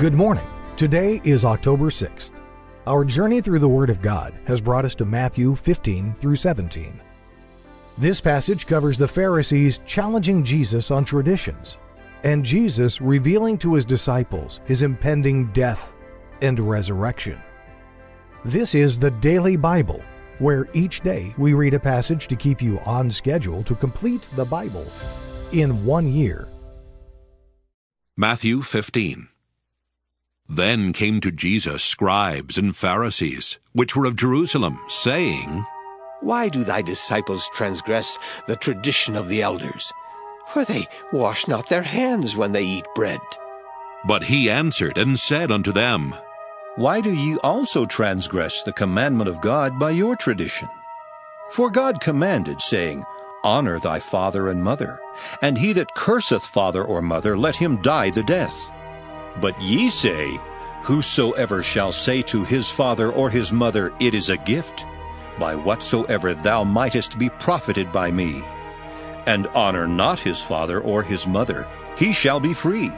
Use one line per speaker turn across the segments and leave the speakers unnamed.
Good morning. Today is October 6th. Our journey through the Word of God has brought us to Matthew 15 through 17. This passage covers the Pharisees challenging Jesus on traditions, and Jesus revealing to his disciples his impending death and resurrection. This is the Daily Bible, where each day we read a passage to keep you on schedule to complete the Bible in 1 year.
Matthew 15. Then came to Jesus scribes and Pharisees, which were of Jerusalem, saying,
Why do thy disciples transgress the tradition of the elders? For they wash not their hands when they eat bread.
But he answered and said unto them,
Why do ye also transgress the commandment of God by your tradition? For God commanded, saying, Honor thy father and mother, and he that curseth father or mother, let him die the death. But ye say, Whosoever shall say to his father or his mother, It is a gift, by whatsoever thou mightest be profited by me, and honor not his father or his mother, he shall be free.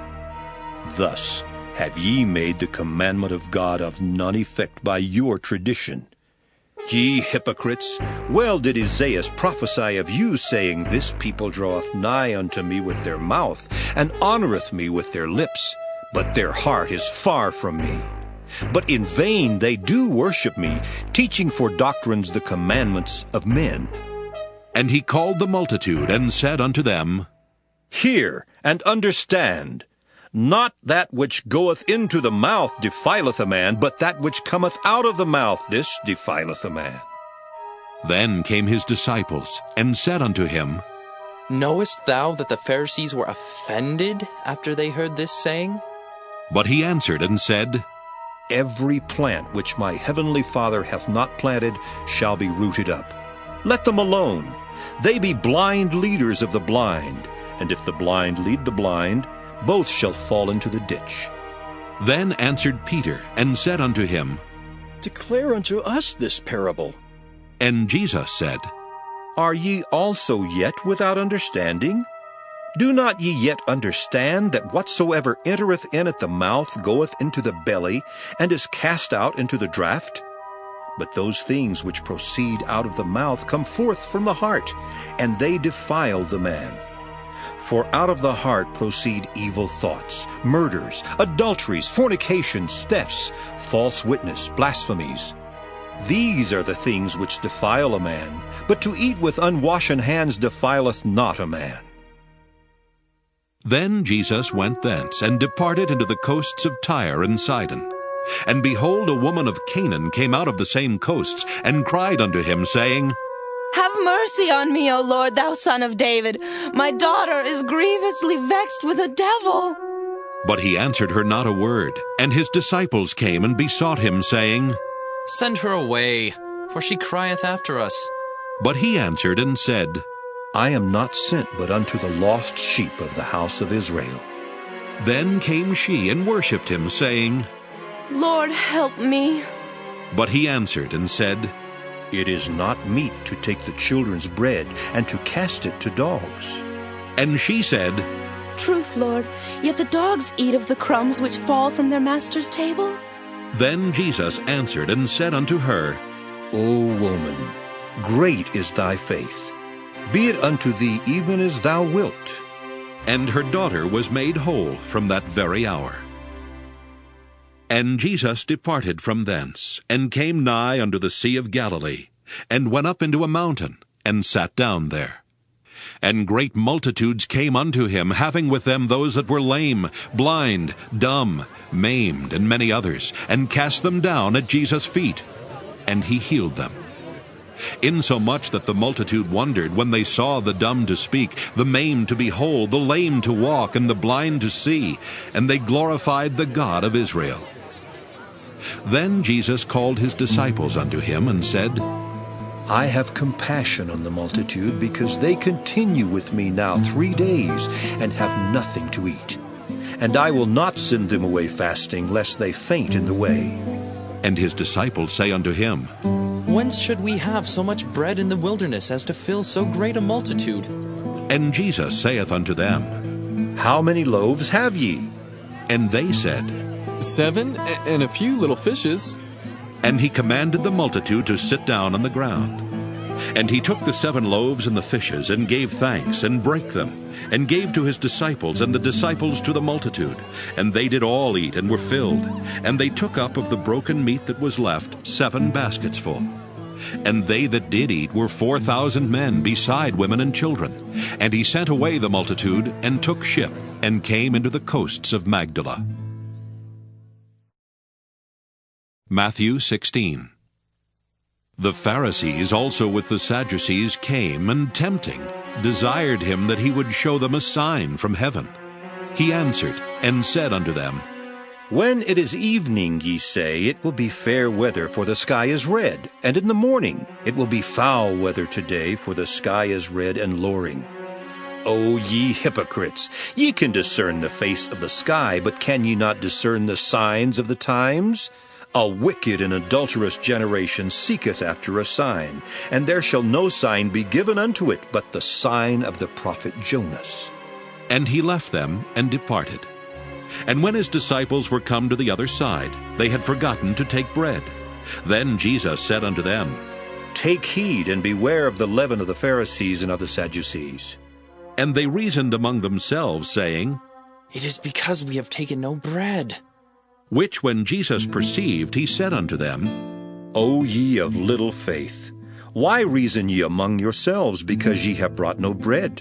Thus have ye made the commandment of God of none effect by your tradition. Ye hypocrites, well did Isaiah prophesy of you, saying, This people draweth nigh unto me with their mouth, and honoureth me with their lips, but their heart is far from me. But in vain they do worship me, teaching for doctrines the commandments of men.
And he called the multitude, and said unto them,
Hear and understand. Not that which goeth into the mouth defileth a man, but that which cometh out of the mouth, this defileth a man.
Then came his disciples, and said unto him,
Knowest thou that the Pharisees were offended after they heard this saying?
But he answered and said,
Every plant which my heavenly Father hath not planted shall be rooted up. Let them alone. They be blind leaders of the blind, and if the blind lead the blind, both shall fall into the ditch.
Then answered Peter, and said unto him,
Declare unto us this parable.
And Jesus said,
Are ye also yet without understanding? Do not ye yet understand that whatsoever entereth in at the mouth goeth into the belly, and is cast out into the draught? But those things which proceed out of the mouth come forth from the heart, and they defile the man. For out of the heart proceed evil thoughts, murders, adulteries, fornications, thefts, false witness, blasphemies. These are the things which defile a man, but to eat with unwashen hands defileth not a man.
Then Jesus went thence, and departed into the coasts of Tyre and Sidon. And behold, a woman of Canaan came out of the same coasts, and cried unto him, saying,
Have mercy on me, O Lord, thou Son of David. My daughter is grievously vexed with a devil.
But he answered her not a word. And his disciples came and besought him, saying,
Send her away, for she crieth after us.
But he answered and said,
I am not sent but unto the lost sheep of the house of Israel.
Then came she and worshipped him, saying,
Lord, help me.
But he answered and said,
It is not meet to take the children's bread and to cast it to dogs.
And she said,
Truth, Lord, yet the dogs eat of the crumbs which fall from their master's table.
Then Jesus answered and said unto her,
O woman, great is thy faith. Be it unto thee even as thou wilt.
And her daughter was made whole from that very hour. And Jesus departed from thence, and came nigh unto the sea of Galilee, and went up into a mountain, and sat down there. And great multitudes came unto him, having with them those that were lame, blind, dumb, maimed, and many others, and cast them down at Jesus' feet, and he healed them. Insomuch that the multitude wondered when they saw the dumb to speak, the maimed to be whole, the lame to walk, and the blind to see, and they glorified the God of Israel. Then Jesus called his disciples unto him, and said,
I have compassion on the multitude, because they continue with me now 3 days, and have nothing to eat. And I will not send them away fasting, lest they faint in the way.
And his disciples say unto him,
Whence should we have so much bread in the wilderness as to fill so great a multitude?
And Jesus saith unto them,
How many loaves have ye?
And they said,
7, and a few little fishes.
And he commanded the multitude to sit down on the ground. And he took the 7 loaves and the fishes, and gave thanks, and brake them, and gave to his disciples, and the disciples to the multitude. And they did all eat, and were filled. And they took up of the broken meat that was left 7 baskets full. And they that did eat were 4,000 men, beside women and children. And he sent away the multitude, and took ship, and came into the coasts of Magdala. Matthew 16. The Pharisees also with the Sadducees came, and tempting, desired him that he would show them a sign from heaven. He answered, and said unto them,
When it is evening, ye say, it will be fair weather, for the sky is red. And in the morning, it will be foul weather today, for the sky is red and lowering. O ye hypocrites, ye can discern the face of the sky, but can ye not discern the signs of the times? A wicked and adulterous generation seeketh after a sign, and there shall no sign be given unto it, but the sign of the prophet Jonas.
And he left them, and departed. And when his disciples were come to the other side, they had forgotten to take bread. Then Jesus said unto them,
Take heed, and beware of the leaven of the Pharisees and of the Sadducees.
And they reasoned among themselves, saying,
It is because we have taken no bread.
Which when Jesus perceived, he said unto them,
O ye of little faith, why reason ye among yourselves, because ye have brought no bread?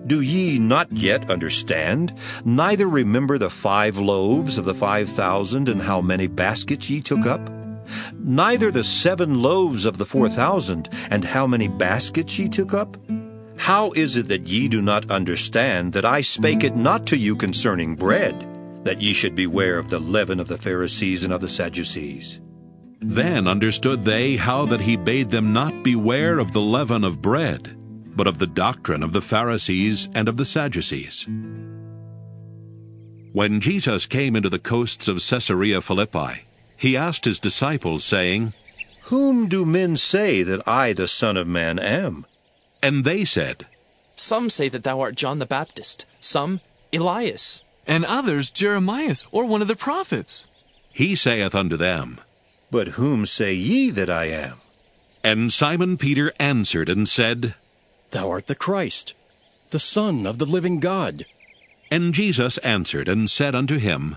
Do ye not yet understand, neither remember the 5 loaves of the 5,000, and how many baskets ye took up? Neither the 7 loaves of the 4,000, and how many baskets ye took up? How is it that ye do not understand that I spake it not to you concerning bread, that ye should beware of the leaven of the Pharisees and of the Sadducees?
Then understood they how that he bade them not beware of the leaven of bread, but of the doctrine of the Pharisees and of the Sadducees. When Jesus came into the coasts of Caesarea Philippi, he asked his disciples, saying,
Whom do men say that I, the Son of Man, am?
And they said,
Some say that thou art John the Baptist, some Elias,
And others Jeremias, or one of the prophets.
He saith unto them,
But whom say ye that I am?
And Simon Peter answered and said,
Thou art the Christ, the Son of the living God.
And Jesus answered and said unto him,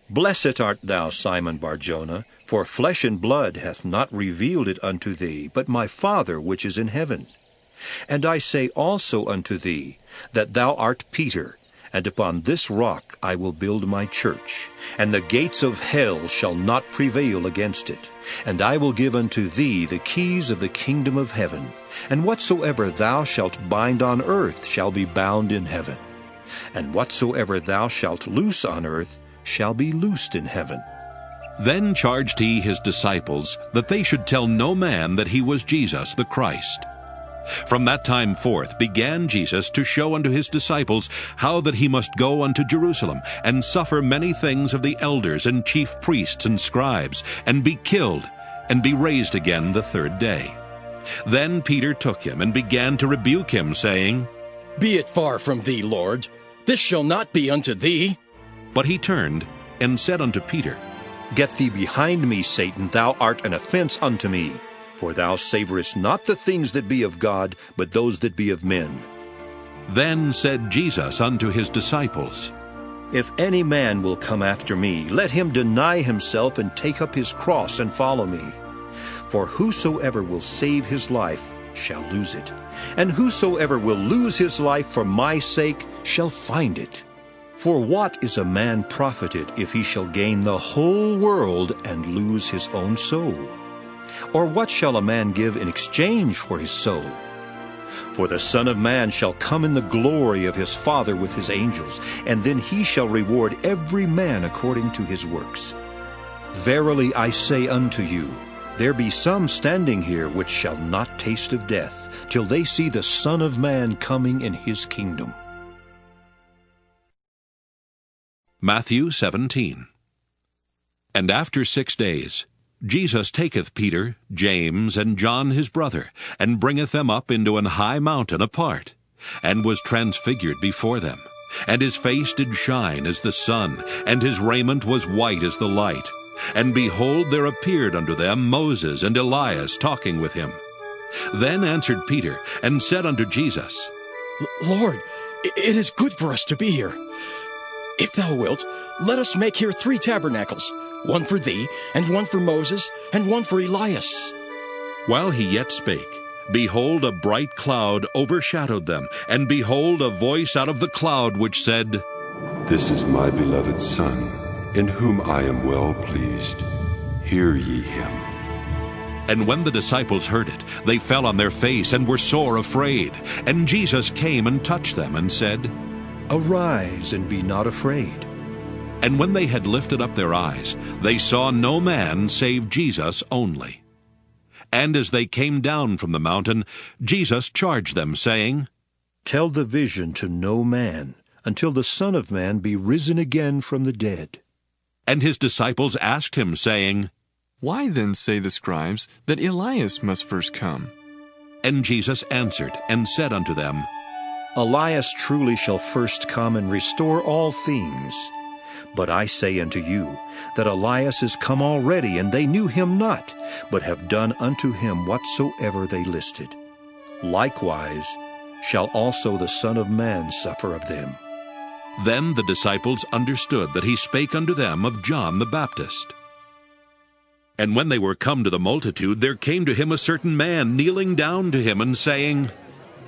Blessed art thou, Simon Bar-Jonah, for flesh and blood hath not revealed it unto thee, but my Father which is in heaven. And I say also unto thee, that thou art Peter, and upon this rock I will build my church, and the gates of hell shall not prevail against it. And I will give unto thee the keys of the kingdom of heaven, and whatsoever thou shalt bind on earth shall be bound in heaven, and whatsoever thou shalt loose on earth shall be loosed in heaven.
Then charged he his disciples that they should tell no man that he was Jesus the Christ. From that time forth began Jesus to show unto his disciples how that he must go unto Jerusalem, and suffer many things of the elders and chief priests and scribes, and be killed, and be raised again the 3rd day. Then Peter took him, and began to rebuke him, saying,
Be it far from thee, Lord. This shall not be unto thee.
But he turned, and said unto Peter,
Get thee behind me, Satan, thou art an offense unto me. For thou savorest not the things that be of God, but those that be of men.
Then said Jesus unto his disciples,
If any man will come after me, let him deny himself, and take up his cross, and follow me. For whosoever will save his life shall lose it, and whosoever will lose his life for my sake shall find it. For what is a man profited if he shall gain the whole world and lose his own soul? Or what shall a man give in exchange for his soul? For the Son of Man shall come in the glory of his Father with his angels, and then he shall reward every man according to his works. Verily I say unto you, there be some standing here which shall not taste of death, till they see the Son of Man coming in his kingdom.
Matthew 17. And after 6 days, Jesus taketh Peter, James, and John his brother, and bringeth them up into an high mountain apart, and was transfigured before them. And his face did shine as the sun, and his raiment was white as the light. And behold, there appeared unto them Moses and Elias talking with him. Then answered Peter, and said unto Jesus,
Lord, it is good for us to be here. If thou wilt, let us make here 3 tabernacles, one for thee, and one for Moses, and one for Elias.
While he yet spake, behold, a bright cloud overshadowed them, and behold, a voice out of the cloud which said,
This is my beloved Son, in whom I am well pleased. Hear ye him.
And when the disciples heard it, they fell on their face and were sore afraid. And Jesus came and touched them, and said,
Arise, and be not afraid.
And when they had lifted up their eyes, they saw no man save Jesus only. And as they came down from the mountain, Jesus charged them, saying,
Tell the vision to no man, until the Son of Man be risen again from the dead.
And his disciples asked him, saying,
Why then say the scribes that Elias must first come?
And Jesus answered and said unto them,
Elias truly shall first come and restore all things. But I say unto you, that Elias is come already, and they knew him not, but have done unto him whatsoever they listed. Likewise shall also the Son of Man suffer of them.
Then the disciples understood that he spake unto them of John the Baptist. And when they were come to the multitude, there came to him a certain man, kneeling down to him, and saying,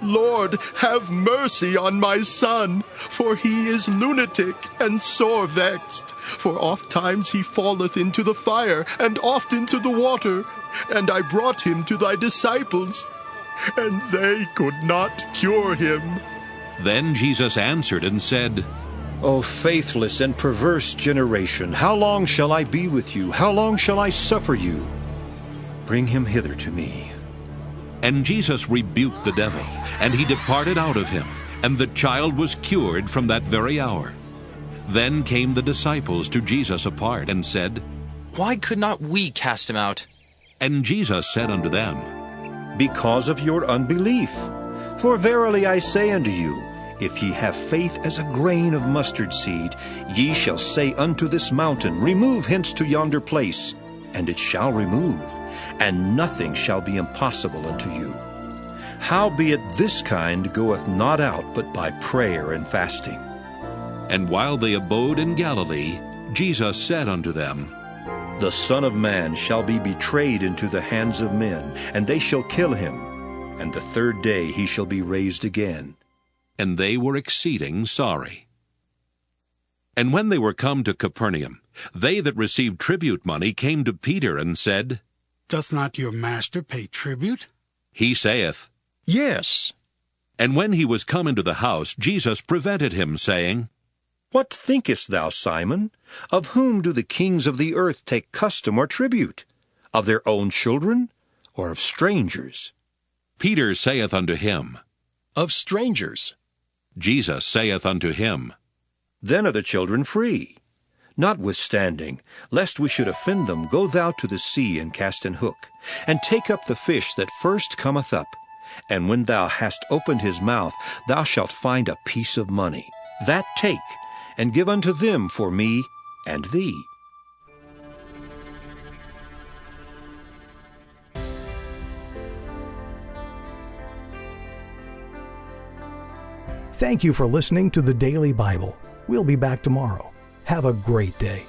Lord, have mercy on my son, for he is lunatic and sore vexed. For oft times he falleth into the fire, and oft into the water. And I brought him to thy disciples, and they could not cure him.
Then Jesus answered and said,
O faithless and perverse generation, how long shall I be with you? How long shall I suffer you? Bring him hither to me.
And Jesus rebuked the devil, and he departed out of him, and the child was cured from that very hour. Then came the disciples to Jesus apart, and said,
Why could not we cast him out?
And Jesus said unto them,
Because of your unbelief. For verily I say unto you, if ye have faith as a grain of mustard seed, ye shall say unto this mountain, Remove hence to yonder place, and it shall remove, and nothing shall be impossible unto you. Howbeit this kind goeth not out but by prayer and fasting.
And while they abode in Galilee, Jesus said unto them,
The Son of Man shall be betrayed into the hands of men, and they shall kill him, and the 3rd day he shall be raised again.
And they were exceeding sorry. And when they were come to Capernaum, they that received tribute money came to Peter, and said,
Doth not your master pay tribute?
He saith,
Yes.
And when he was come into the house, Jesus prevented him, saying,
What thinkest thou, Simon? Of whom do the kings of the earth take custom or tribute? Of their own children, or of strangers?
Peter saith unto him,
Of strangers.
Jesus saith unto him,
Then are the children free. Notwithstanding, lest we should offend them, go thou to the sea, and cast an hook, and take up the fish that first cometh up. And when thou hast opened his mouth, thou shalt find a piece of money. That take, and give unto them for me and thee.
Thank you for listening to the Daily Bible. We'll be back tomorrow. Have a great day.